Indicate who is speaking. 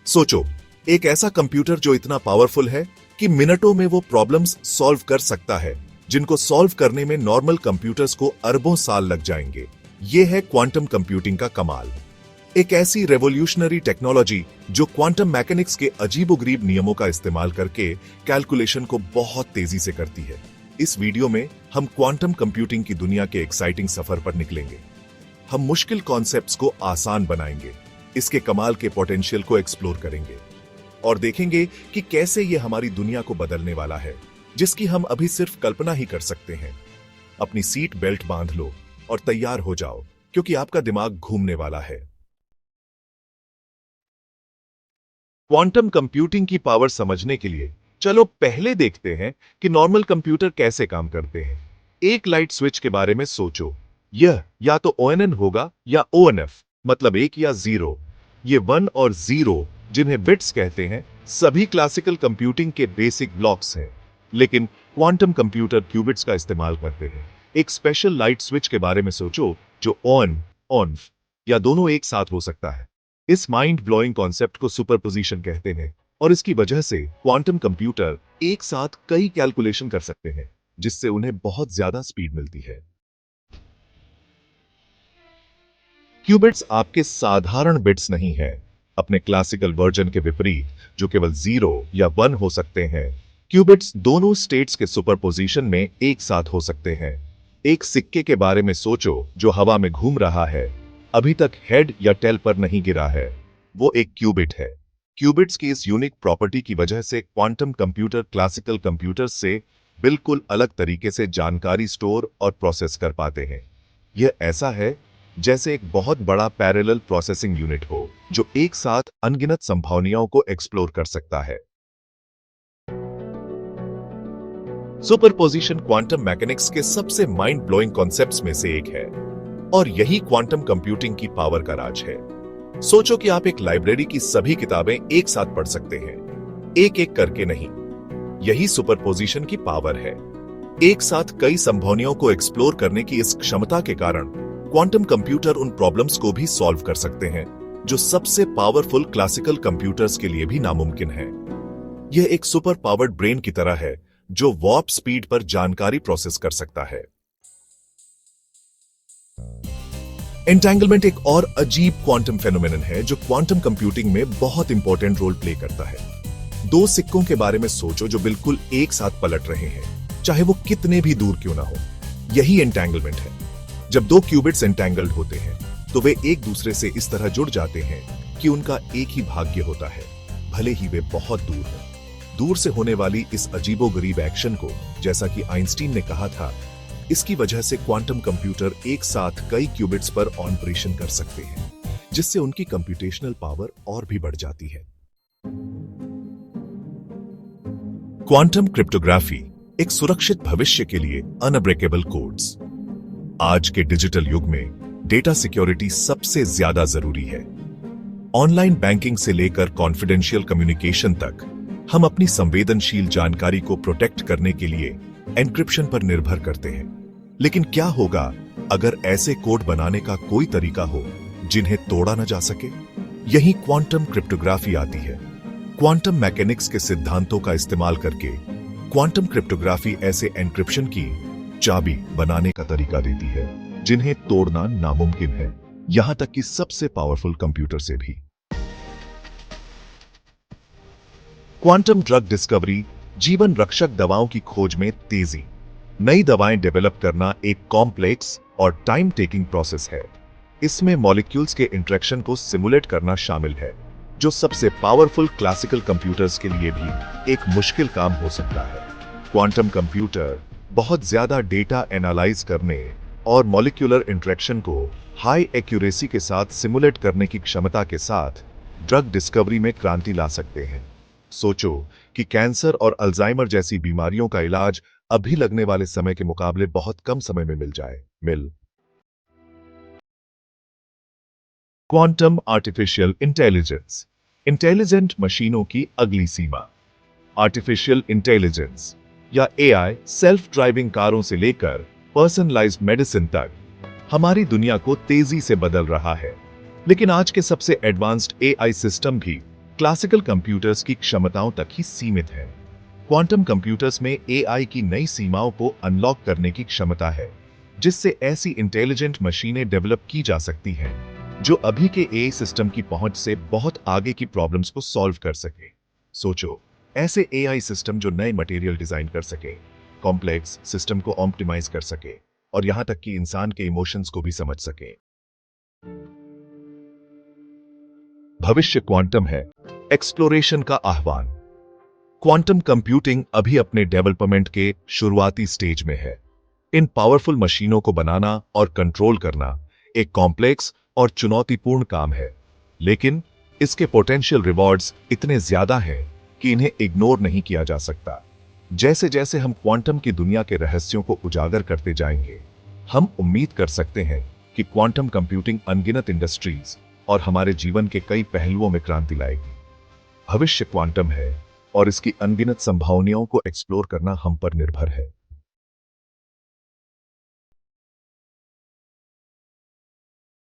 Speaker 1: सोचो, एक ऐसा कंप्यूटर जो इतना पावरफुल है कि मिनटों में वो प्रॉब्लम्स सॉल्व कर सकता है, जिनको सॉल्व करने में नॉर्मल कंप्यूटर्स को अरबों साल लग जाएंगे। ये है क्वांटम कंप्यूटिंग का कमाल। एक ऐसी रेवोल्यूशनरी टेक्नोलॉजी जो क्वांटम मैकेनिक्स के अजीबोगरीब नियमों का इस्तेमाल करके कैलकुलेशन को बहुत तेजी से करती है। इस वीडियो में हम क्वांटम कंप्यूटिंग की दुनिया के एक्साइटिंग सफर पर निकलेंगे। हम मुश्किल कॉन्सेप्ट्स को आसान बनाएंगे, इसके कमाल के पोटेंशियल को एक्सप्लोर करेंगे और देखेंगे कि कैसे ये हमारी दुनिया को बदलने वाला है, जिसकी हम अभी सिर्फ कल्पना ही कर सकते हैं। अपनी सीट बेल्ट बांध लो और तैयार हो जाओ, क्योंकि आपका दिमाग घूमने वाला है। क्वांटम कंप्यूटिंग की पावर समझने के लिए चलो पहले देखते हैं कि नॉर्मल कंप्यूटर कैसे काम करते हैं। एक लाइट स्विच के बारे में सोचो। यह या तो ONN होगा या ONF, मतलब 1 या 0। ये 1 और 0, जिन्हें बिट्स कहते हैं, सभी क्लासिकल कंप्यूटिंग के बेसिक ब्लॉक्स हैं। लेकिन क्वांटम कंप्यूटर क्यूबिट्स का इस्तेमाल करते हैं। एक स्पेशल लाइट स्विच के बारे में सोचो जो ऑन या दोनों एक साथ हो सकता है। इस माइंड ब्लोइंग कॉन्सेप्ट को सुपरपोजिशन कहते हैं और इसकी वजह से क्वांटम कंप्यूटर एक साथ कई कैलकुलेशन कर सकते हैं, जिससे उन्हें बहुत ज्यादा स्पीड मिलती है। क्यूबिट्स आपके साधारण बिट्स नहीं हैं। अपने क्लासिकल वर्जन के विपरीत, जो केवल 0 या 1 हो सकते हैं, क्यूबिट्स दोनों स्टेट्स के सुपरपोजिशन में एक साथ हो सकते हैं। एक सिक्के के बारे में सोचो जो हवा में घूम रहा है, अभी तक हेड या टेल पर नहीं गिरा है। वो एक क्यूबिट है। क्यूबिट्स की इस यूनिक प्रॉपर्टी की वजह से क्वांटम कंप्यूटर क्लासिकल कंप्यूटर्स से बिल्कुल अलग तरीके से जानकारी स्टोर और प्रोसेस कर पाते हैं। यह ऐसा है जैसे एक बहुत बड़ा पैरेलल प्रोसेसिंग यूनिट हो, जो एक साथ अनगिनत संभावनाओं को एक्सप्लोर कर सकता है। सुपरपोजिशन क्वांटम मैकेनिक्स के सबसे माइंड ब्लोइंग कॉन्सेप्ट्स में से एक है और यही क्वांटम कंप्यूटिंग की पावर का राज है। सोचो कि आप एक लाइब्रेरी की सभी किताबें एक साथ पढ़ सकते हैं, एक एक करके नहीं। यही सुपरपोजिशन की पावर है। एक साथ कई संभावनाओं को एक्सप्लोर करने की इस क्षमता के कारण क्वांटम कंप्यूटर उन प्रॉब्लम्स को भी सॉल्व कर सकते हैं जो सबसे पावरफुल क्लासिकल कंप्यूटर्स के लिए भी नामुमकिन है। यह एक सुपर पावर्ड ब्रेन की तरह है जो वॉर्प स्पीड पर जानकारी प्रोसेस कर सकता है। एंटेंगलमेंट एक और अजीब क्वांटम फेनोमेनन है जो क्वांटम कंप्यूटिंग में बहुत इंपॉर्टेंट रोल प्ले करता है। दो सिक्कों के बारे में सोचो जो बिल्कुल एक साथ पलट रहे हैं, चाहे वो कितने भी दूर क्यों ना हो। यही एंटेंगलमेंट है। जब दो क्यूबिट्स एंटेंगल्ड होते हैं तो वे एक दूसरे से इस तरह जुड़ जाते हैं कि उनका एक ही भाग्य होता है, भले ही वे बहुत दूर हों। दूर से होने वाली इस अजीबोगरीब एक्शन को, जैसा कि आइंस्टीन ने कहा था, इसकी वजह से क्वांटम कंप्यूटर एक साथ कई क्यूबिट्स पर ऑपरेशन कर सकते हैं, जिससे उनकी कंप्यूटेशनल पावर और भी बढ़ जाती है। क्वांटम क्रिप्टोग्राफी एक सुरक्षित भविष्य के लिए अनब्रेकेबल कोड्स। आज के डिजिटल युग में डेटा सिक्योरिटी सबसे ज्यादा जरूरी है। ऑनलाइन बैंकिंग से लेकर कॉन्फिडेंशियल कम्युनिकेशन तक हम अपनी संवेदनशील जानकारी को प्रोटेक्ट करने के लिए एन्क्रिप्शन पर निर्भर करते हैं। लेकिन क्या होगा अगर ऐसे कोड बनाने का कोई तरीका हो जिन्हें तोड़ा न जा सके? यही क्वांटम क्रिप्टोग्राफी आती है। क्वांटम मैकेनिक्स के सिद्धांतों का इस्तेमाल करके क्वांटम क्रिप्टोग्राफी ऐसे एन्क्रिप्शन की चाबी बनाने का तरीका देती है जिन्हें तोड़ना नामुमकिन है, यहां तक कि सबसे पावरफुल कंप्यूटर से भी। क्वांटम ड्रग डिस्कवरी, जीवन रक्षक दवाओं की खोज में तेजी। नई दवाएं डेवलप करना एक कॉम्प्लेक्स और टाइम टेकिंग प्रोसेस है। इसमें मॉलिक्यूल्स के इंटरेक्शन को सिमुलेट करना शामिल है, जो सबसे पावरफुल क्लासिकल कंप्यूटर्स के लिए भी एक मुश्किल काम हो सकता है। क्वांटम कंप्यूटर बहुत ज्यादा डेटा एनालाइज करने और मॉलिक्यूलर इंटरेक्शन को हाई एक्यूरेसी के साथ सिमुलेट करने की क्षमता के साथ ड्रग डिस्कवरी में क्रांति ला सकते हैं। सोचो कि कैंसर और अल्जाइमर जैसी बीमारियों का इलाज अभी लगने वाले समय के मुकाबले बहुत कम समय में मिल जाए। क्वांटम आर्टिफिशियल इंटेलिजेंस, इंटेलिजेंट मशीनों की अगली सीमा। आर्टिफिशियल इंटेलिजेंस या एआई सेल्फ ड्राइविंग कारों से लेकर पर्सनलाइज्ड मेडिसिन तक हमारी दुनिया को तेजी से बदल रहा है। लेकिन आज के सबसे एडवांस्ड एआई सिस्टम भी क्लासिकल कंप्यूटर्स की क्षमताओं तक ही सीमित है। क्वांटम कंप्यूटर्स में एआई की नई सीमाओं को अनलॉक करने की क्षमता है, जिससे ऐसी इंटेलिजेंट मशीनें डेवलप की जा सकती हैं जो अभी के एआई सिस्टम की पहुंच से बहुत आगे की प्रॉब्लम्स को सॉल्व कर सके। सोचो, ऐसे एआई सिस्टम जो नए मटेरियल डिजाइन कर सके, कॉम्प्लेक्स सिस्टम को ऑप्टिमाइज कर सके और यहां तक कि इंसान के इमोशंस को भी समझ सके। भविष्य क्वांटम है, एक्सप्लोरेशन का आह्वान। क्वांटम कंप्यूटिंग अभी अपने डेवलपमेंट के शुरुआती स्टेज में है। इन पावरफुल मशीनों को बनाना और कंट्रोल करना एक कॉम्प्लेक्स और चुनौतीपूर्ण काम है, लेकिन इसके पोटेंशियल रिवॉर्ड्स इतने ज्यादा हैं कि इन्हें इग्नोर नहीं किया जा सकता। जैसे जैसे हम क्वांटम की दुनिया के रहस्यों को उजागर करते जाएंगे, हम उम्मीद कर सकते हैं कि क्वांटम कंप्यूटिंग अनगिनत इंडस्ट्रीज और हमारे जीवन के कई पहलुओं में क्रांति लाएगी। भविष्य क्वांटम है और इसकी अनगिनत संभावनाओं को एक्सप्लोर करना हम पर निर्भर है।